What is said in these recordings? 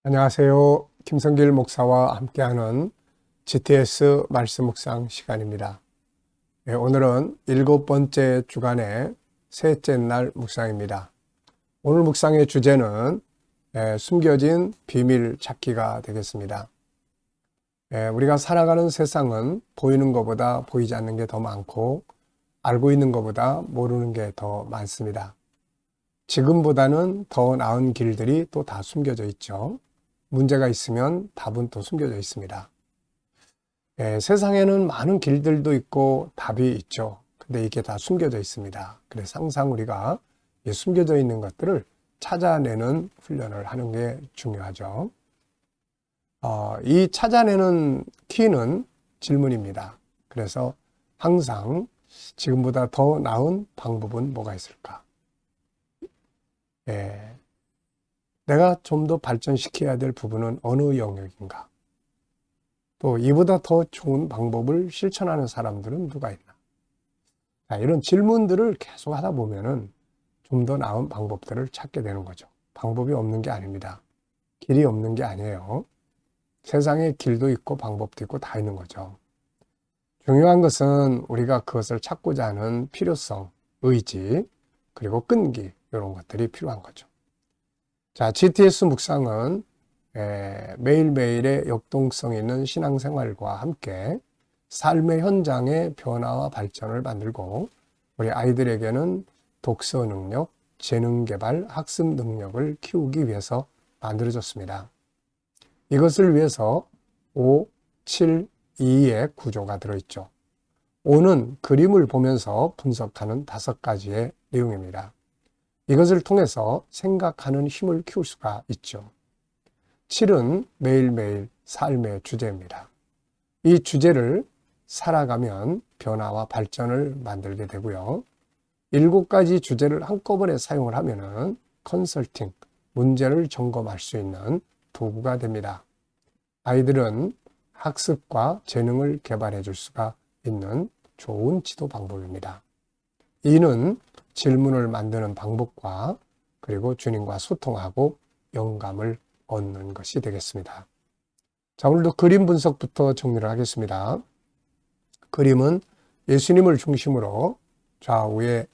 안녕하세요. 김성길 목사와 함께하는 GTS 말씀 묵상 시간입니다. 오늘은 7번째 주간의 셋째 날 묵상입니다. 오늘 묵상의 주제는 숨겨진 비밀 찾기가 되겠습니다. 우리가 살아가는 세상은 보이는 것보다 보이지 않는 게 더 많고 알고 있는 것보다 모르는 게 더 많습니다. 지금보다는 더 나은 길들이 또 다 숨겨져 있죠. 문제가 있으면 답은 또 숨겨져 있습니다. 세상에는 많은 길들도 있고 답이 있죠. 근데 이게 다 숨겨져 있습니다. 그래서 항상 우리가 숨겨져 있는 것들을 찾아내는 훈련을 하는 게 중요하죠. 이 찾아내는 키는 질문입니다. 그래서 항상 지금보다 더 나은 방법은 뭐가 있을까? 내가 좀 더 발전시켜야 될 부분은 어느 영역인가? 또 이보다 더 좋은 방법을 실천하는 사람들은 누가 있나? 이런 질문들을 계속 하다 보면은 좀 더 나은 방법들을 찾게 되는 거죠. 방법이 없는 게 아닙니다. 길이 없는 게 아니에요. 세상에 길도 있고 방법도 있고 다 있는 거죠. 중요한 것은 우리가 그것을 찾고자 하는 필요성, 의지, 그리고 끈기, 이런 것들이 필요한 거죠. 자, GTS 묵상은 매일매일의 역동성 있는 신앙생활과 함께 삶의 현장의 변화와 발전을 만들고 우리 아이들에게는 독서 능력, 재능 개발, 학습 능력을 키우기 위해서 만들어졌습니다. 이것을 위해서 5, 7, 2의 구조가 들어있죠. 5는 그림을 보면서 분석하는 5가지의 내용입니다. 이것을 통해서 생각하는 힘을 키울 수가 있죠. 7은 매일매일 삶의 주제입니다. 이 주제를 살아가면 변화와 발전을 만들게 되고요. 7가지 주제를 한꺼번에 사용을 하면은 컨설팅, 문제를 점검할 수 있는 도구가 됩니다. 아이들은 학습과 재능을 개발해 줄 수가 있는 좋은 지도 방법입니다. 2는 질문을 만드는 방법과 그리고 주님과 소통하고 영감을 얻는 것이 되겠습니다. 자, 오늘도 그림 분석부터 정리를 하겠습니다. 그림은 예수님을 중심으로 좌우에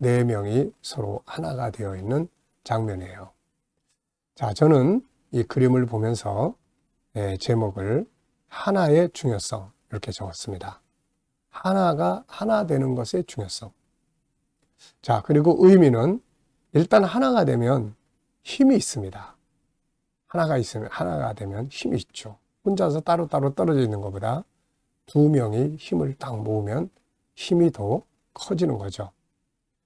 4명이 서로 하나가 되어 있는 장면이에요. 자, 저는 이 그림을 보면서 제목을 하나의 중요성 이렇게 적었습니다. 하나가 하나 되는 것의 중요성. 자, 그리고 의미는 일단 하나가 되면 힘이 있습니다. 하나가 되면 힘이 있죠. 혼자서 따로따로 떨어져 있는 것보다 2명이 힘을 딱 모으면 힘이 더 커지는 거죠.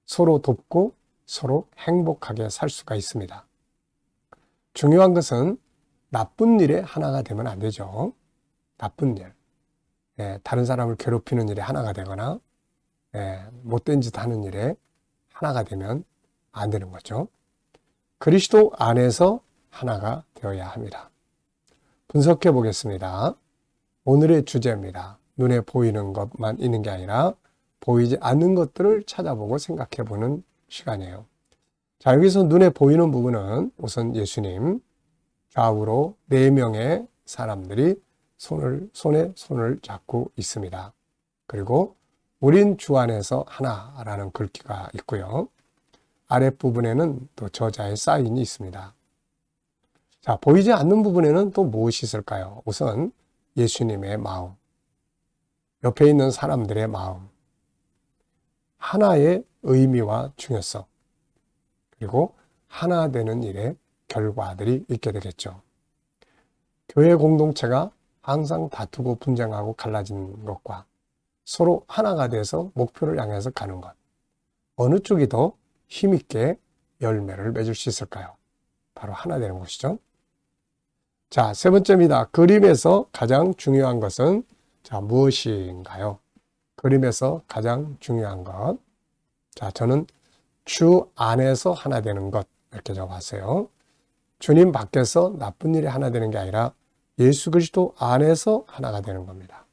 서로 돕고 서로 행복하게 살 수가 있습니다. 중요한 것은 나쁜 일에 하나가 되면 안 되죠. 나쁜 일. 다른 사람을 괴롭히는 일에 하나가 되거나 못된 짓 하는 일에 하나가 되면 안 되는 거죠. 그리스도 안에서 하나가 되어야 합니다. 분석해 보겠습니다. 오늘의 주제입니다. 눈에 보이는 것만 있는 게 아니라 보이지 않는 것들을 찾아보고 생각해 보는 시간이에요. 자, 여기서 눈에 보이는 부분은 우선 예수님, 좌우로 4명의 사람들이 손에 손을 잡고 있습니다. 그리고 우린 주 안에서 하나라는 글귀가 있고요. 아랫부분에는 또 저자의 사인이 있습니다. 자, 보이지 않는 부분에는 또 무엇이 있을까요? 우선 예수님의 마음, 옆에 있는 사람들의 마음, 하나의 의미와 중요성, 그리고 하나 되는 일의 결과들이 있게 되겠죠. 교회 공동체가 항상 다투고 분쟁하고 갈라진 것과 서로 하나가 돼서 목표를 향해서 가는 것. 어느 쪽이 더 힘있게 열매를 맺을 수 있을까요? 바로 하나 되는 것이죠. 자, 3번째입니다. 그림에서 가장 중요한 것은 무엇인가요? 그림에서 가장 중요한 것. 자, 저는 주 안에서 하나 되는 것 이렇게 적어봤어요. 주님 밖에서 나쁜 일이 하나 되는 게 아니라 예수 그리스도 안에서 하나가 되는 겁니다.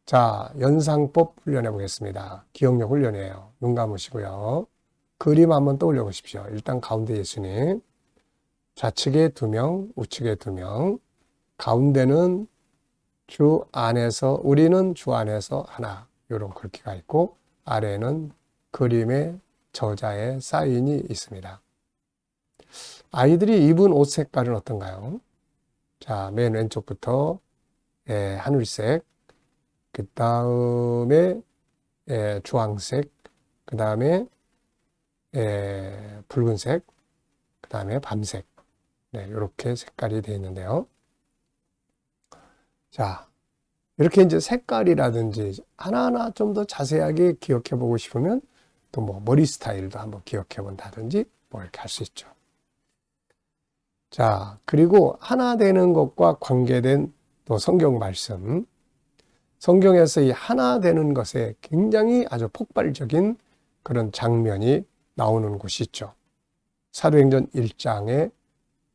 자, 연상법 훈련해 보겠습니다. 기억력 훈련이에요. 눈 감으시고요. 그림 한번 떠올려 보십시오. 일단 가운데 예수님, 좌측에 2명, 우측에 2명, 가운데는 주 안에서, 우리는 주 안에서 하나, 이런 글귀가 있고, 아래에는 그림의 저자의 사인이 있습니다. 아이들이 입은 옷 색깔은 어떤가요? 자, 맨 왼쪽부터 하늘색, 그 다음에 주황색, 그 다음에 붉은색, 그 다음에 밤색. 네, 이렇게 색깔이 되어 있는데요. 자, 이렇게 이제 색깔이라든지 하나하나 좀 더 자세하게 기억해 보고 싶으면 또 뭐 머리 스타일도 한번 기억해 본다든지 뭐 이렇게 할 수 있죠. 자, 그리고 하나 되는 것과 관계된 또 성경 말씀. 성경에서 이 하나 되는 것에 굉장히 아주 폭발적인 그런 장면이 나오는 곳이 있죠. 사도행전 1장에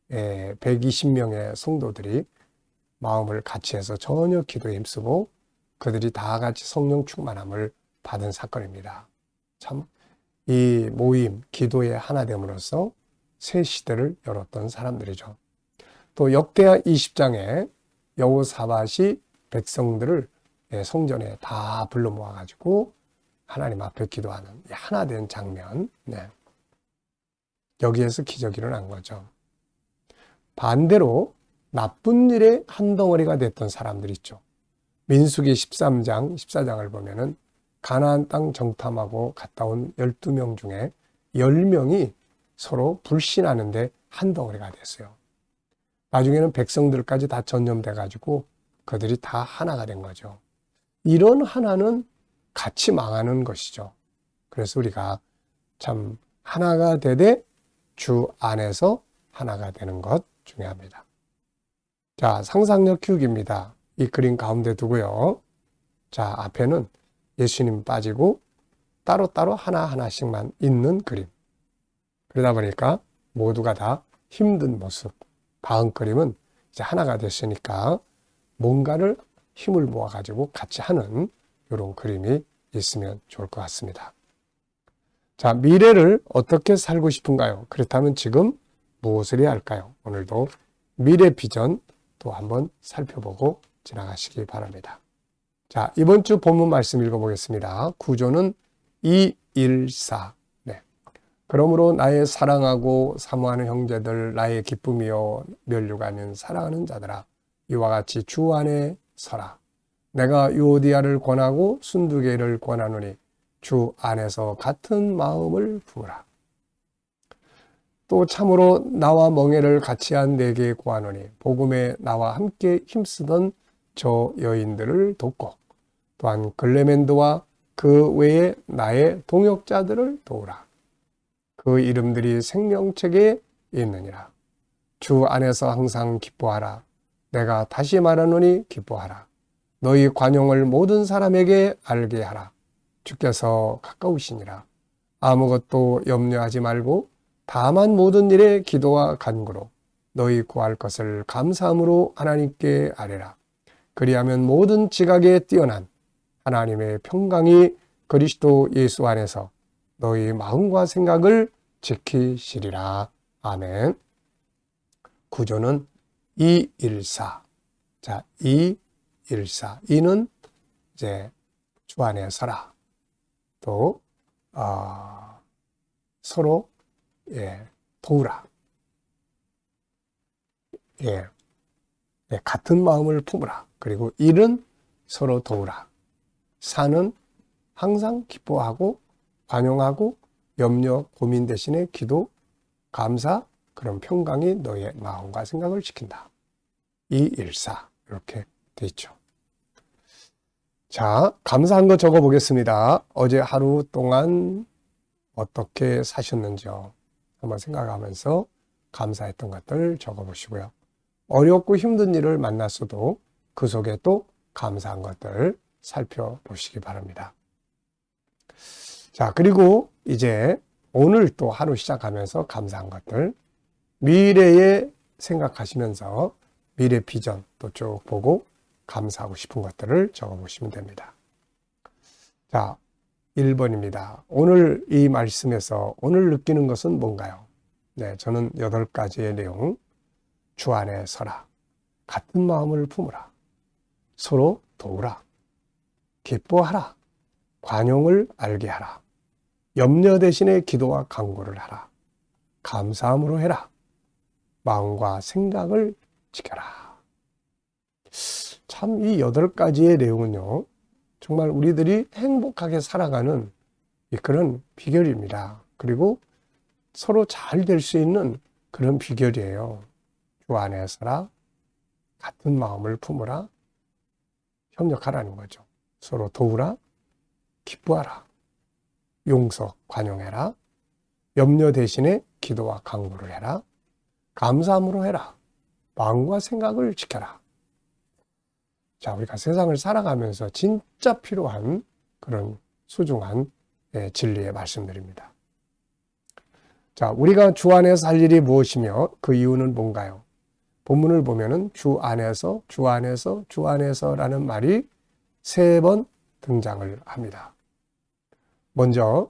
120명의 성도들이 마음을 같이 해서 전혀 기도에 힘쓰고 그들이 다 같이 성령 충만함을 받은 사건입니다. 참 이 모임, 기도의 하나됨으로써 새 시대를 열었던 사람들이죠. 또 역대하 20장에 여호사밧이 백성들을 성전에 다 불러 모아가지고 하나님 앞에 기도하는 하나 된 장면. 네. 여기에서 기적이 일어난 거죠. 반대로 나쁜 일에 한 덩어리가 됐던 사람들이 있죠. 민수기 13장, 14장을 보면은 가나안 땅 정탐하고 갔다 온 12명 중에 10명이 서로 불신하는데 한 덩어리가 됐어요. 나중에는 백성들까지 다 전염돼 가지고 그들이 다 하나가 된 거죠. 이런 하나는 같이 망하는 것이죠. 그래서 우리가 참 하나가 되되 주 안에서 하나가 되는 것 중요합니다. 자, 상상력 키우기입니다. 이 그림 가운데 두고요. 자, 앞에는 예수님 빠지고 따로따로 하나하나씩만 있는 그림. 그러다 보니까 모두가 다 힘든 모습. 다음 그림은 이제 하나가 됐으니까 뭔가를 힘을 모아가지고 같이 하는 이런 그림이 있으면 좋을 것 같습니다. 자, 미래를 어떻게 살고 싶은가요? 그렇다면 지금 무엇을 해야 할까요? 오늘도 미래 비전 또 한번 살펴보고 지나가시기 바랍니다. 자, 이번 주 본문 말씀 읽어보겠습니다. 구조는 214. 네. 그러므로 나의 사랑하고 사모하는 형제들, 나의 기쁨이요 면류관은 사랑하는 자들아, 이와 같이 주 안에 서라. 내가 유오디아를 권하고 순두개를 권하노니 주 안에서 같은 마음을 부으라. 또 참으로 나와 멍에를 같이 한 내게 구하노니 복음에 나와 함께 힘쓰던 저 여인들을 돕고 또한 글레멘드와 그 외에 나의 동역자들을 도우라. 그 이름들이 생명책에 있느니라. 주 안에서 항상 기뻐하라. 내가 다시 말하노니 기뻐하라. 너희 관용을 모든 사람에게 알게 하라. 주께서 가까우시니라. 아무것도 염려하지 말고 다만 모든 일에 기도와 간구로 너희 구할 것을 감사함으로 하나님께 아뢰라. 그리하면 모든 지각에 뛰어난 하나님의 평강이 그리스도 예수 안에서 너희 마음과 생각을 지키시리라. 아멘. 구조는 214. 자, 214. 이는 이제 주 안에 서라. 또 서로 도우라. 같은 마음을 품으라. 그리고 일은 서로 도우라. 사는 항상 기뻐하고 관용하고 염려, 고민 대신에 기도, 감사, 그런 평강이 너의 마음과 생각을 지킨다. 214 이렇게 돼 있죠. 자, 감사한 거 적어 보겠습니다. 어제 하루 동안 어떻게 사셨는지요? 한번 생각하면서 감사했던 것들 적어 보시고요. 어렵고 힘든 일을 만났어도 그 속에 또 감사한 것들 살펴보시기 바랍니다. 자, 그리고 이제 오늘 또 하루 시작하면서 감사한 것들 미래에 생각하시면서 미래 비전 또 쭉 보고 감사하고 싶은 것들을 적어 보시면 됩니다. 자, 1번입니다. 오늘 이 말씀에서 오늘 느끼는 것은 뭔가요? 네, 저는 8가지의 내용, 주 안에 서라, 같은 마음을 품으라, 서로 도우라, 기뻐하라, 관용을 알게 하라, 염려 대신에 기도와 간구를 하라, 감사함으로 해라, 마음과 생각을 지켜라. 참 이 8가지의 내용은요, 정말 우리들이 행복하게 살아가는 그런 비결입니다. 그리고 서로 잘 될 수 있는 그런 비결이에요. 주 안에 서라, 같은 마음을 품으라, 협력하라는 거죠. 서로 도우라, 기뻐하라, 용서, 관용해라, 염려 대신에 기도와 간구를 해라, 감사함으로 해라, 마음과 생각을 지켜라. 자, 우리가 세상을 살아가면서 진짜 필요한 그런 소중한 진리의 말씀들입니다. 자, 우리가 주 안에서 할 일이 무엇이며 그 이유는 뭔가요? 본문을 보면은 주 안에서, 주 안에서, 주 안에서라는 말이 3번 등장을 합니다. 먼저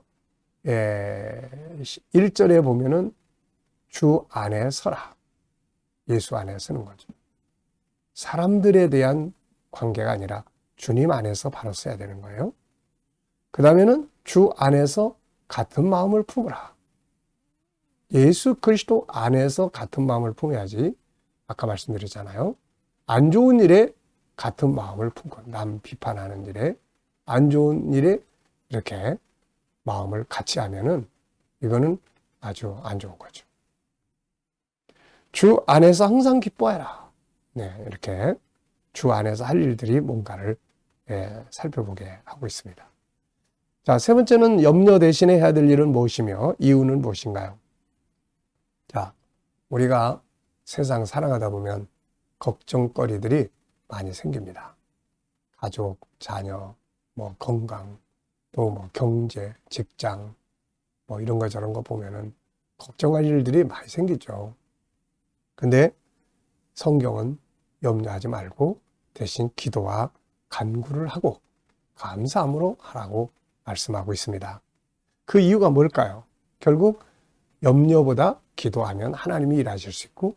1절에 보면은 주 안에 서라. 예수 안에 서는 거죠. 사람들에 대한 관계가 아니라 주님 안에서 바로 써야 되는 거예요. 그 다음에는 주 안에서 같은 마음을 품으라. 예수 그리스도 안에서 같은 마음을 품어야지. 아까 말씀드렸잖아요. 안 좋은 일에 같은 마음을 품고, 남 비판하는 일에, 안 좋은 일에 이렇게 마음을 같이 하면은 이거는 아주 안 좋은 거죠. 주 안에서 항상 기뻐해라. 네, 이렇게 주 안에서 할 일들이 뭔가를 살펴보게 하고 있습니다. 자, 3번째는 염려 대신에 해야 될 일은 무엇이며 이유는 무엇인가요? 자, 우리가 세상 살아가다 보면 걱정거리들이 많이 생깁니다. 가족, 자녀, 뭐 건강, 또 뭐 경제, 직장, 뭐 이런 거 저런 거 보면은 걱정할 일들이 많이 생기죠. 근데 성경은 염려하지 말고 대신 기도와 간구를 하고 감사함으로 하라고 말씀하고 있습니다. 그 이유가 뭘까요? 결국 염려보다 기도하면 하나님이 일하실 수 있고,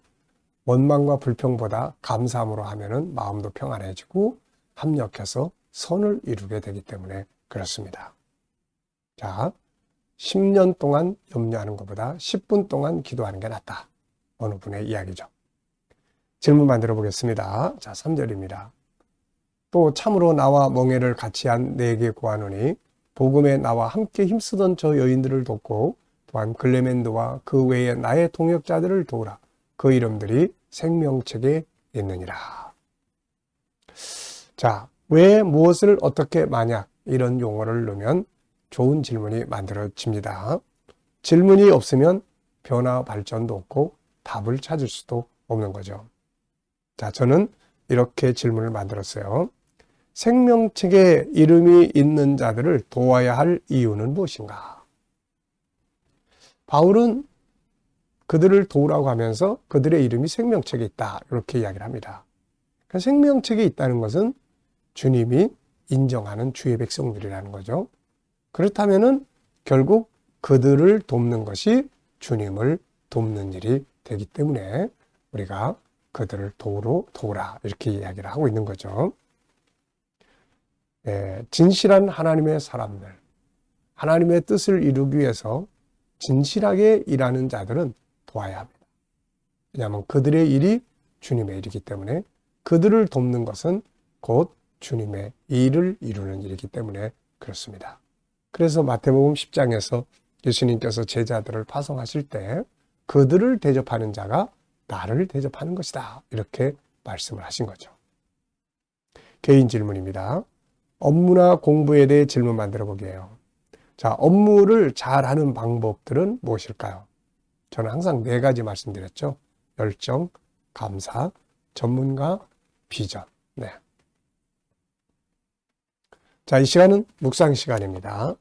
원망과 불평보다 감사함으로 하면은 마음도 평안해지고 합력해서 선을 이루게 되기 때문에 그렇습니다. 자, 10년 동안 염려하는 것보다 10분 동안 기도하는 게 낫다. 어느 분의 이야기죠. 질문 만들어 보겠습니다. 자, 3절입니다. 또 참으로 나와 멍에를 같이 한 내게 구하노니 복음에 나와 함께 힘쓰던 저 여인들을 돕고 또한 글레멘드와 그 외에 나의 동역자들을 도우라. 그 이름들이 생명책에 있느니라. 자, 왜 무엇을 어떻게 만약 이런 용어를 넣으면 좋은 질문이 만들어집니다. 질문이 없으면 변화 발전도 없고 답을 찾을 수도 없는 거죠. 자, 저는 이렇게 질문을 만들었어요. 생명책에 이름이 있는 자들을 도와야 할 이유는 무엇인가? 바울은 그들을 도우라고 하면서 그들의 이름이 생명책에 있다. 이렇게 이야기를 합니다. 그러니까 생명책에 있다는 것은 주님이 인정하는 주의 백성들이라는 거죠. 그렇다면은 결국 그들을 돕는 것이 주님을 돕는 일이 되기 때문에 우리가 그들을 도우라 이렇게 이야기를 하고 있는 거죠. 진실한 하나님의 사람들, 하나님의 뜻을 이루기 위해서 진실하게 일하는 자들은 도와야 합니다. 왜냐하면 그들의 일이 주님의 일이기 때문에 그들을 돕는 것은 곧 주님의 일을 이루는 일이기 때문에 그렇습니다. 그래서 마태복음 10장에서 예수님께서 제자들을 파송하실 때 그들을 대접하는 자가 나를 대접하는 것이다. 이렇게 말씀을 하신 거죠. 개인 질문입니다. 업무나 공부에 대해 질문 만들어 보게요. 자, 업무를 잘하는 방법들은 무엇일까요? 저는 항상 4가지 말씀드렸죠. 열정, 감사, 전문가, 비전. 네. 자, 이 시간은 묵상 시간입니다.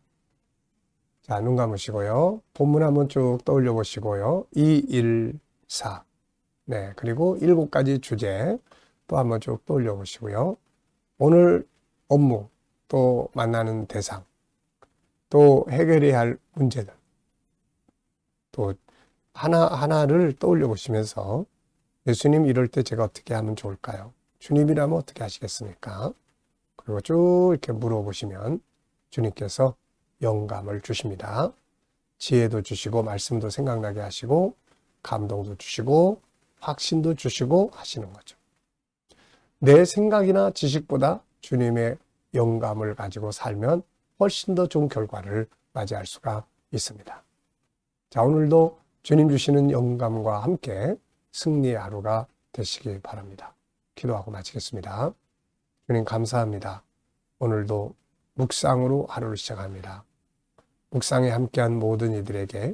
자, 눈 감으시고요. 본문 한번 쭉 떠올려 보시고요. 2, 1, 4. 네. 그리고 7가지 주제 또 한번 쭉 떠올려 보시고요. 오늘 업무, 또 만나는 대상, 또 해결해야 할 문제들, 또 하나하나를 떠올려 보시면서 예수님 이럴 때 제가 어떻게 하면 좋을까요? 주님이라면 어떻게 하시겠습니까? 그리고 쭉 이렇게 물어보시면 주님께서 영감을 주십니다. 지혜도 주시고 말씀도 생각나게 하시고 감동도 주시고 확신도 주시고 하시는 거죠. 내 생각이나 지식보다 주님의 영감을 가지고 살면 훨씬 더 좋은 결과를 맞이할 수가 있습니다. 자, 오늘도 주님 주시는 영감과 함께 승리의 하루가 되시기 바랍니다. 기도하고 마치겠습니다. 주님 감사합니다. 오늘도 묵상으로 하루를 시작합니다. 묵상에 함께한 모든 이들에게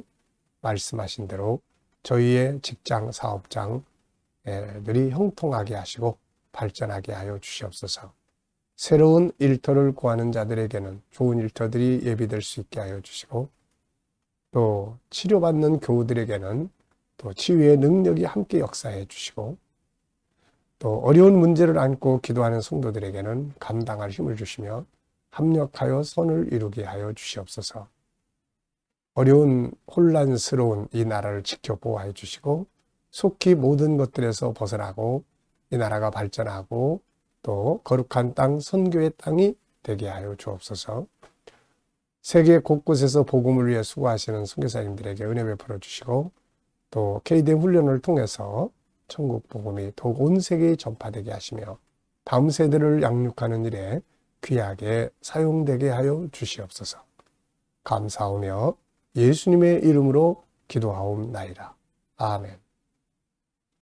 말씀하신 대로 저희의 직장, 사업장들이 형통하게 하시고 발전하게 하여 주시옵소서. 새로운 일터를 구하는 자들에게는 좋은 일터들이 예비될 수 있게 하여 주시고 또 치료받는 교우들에게는 또 치유의 능력이 함께 역사해 주시고 또 어려운 문제를 안고 기도하는 성도들에게는 감당할 힘을 주시며 합력하여 선을 이루게 하여 주시옵소서. 어려운 혼란스러운 이 나라를 지켜 보호해 주시고 속히 모든 것들에서 벗어나고 이 나라가 발전하고 또 거룩한 땅, 선교의 땅이 되게 하여 주옵소서. 세계 곳곳에서 복음을 위해 수고하시는 선교사님들에게 은혜 베풀어 주시고 또 KDM 훈련을 통해서 천국 복음이 더욱 온 세계에 전파되게 하시며 다음 세대를 양육하는 일에 귀하게 사용되게 하여 주시옵소서. 감사하며 예수님의 이름으로 기도하옵나이다. 아멘.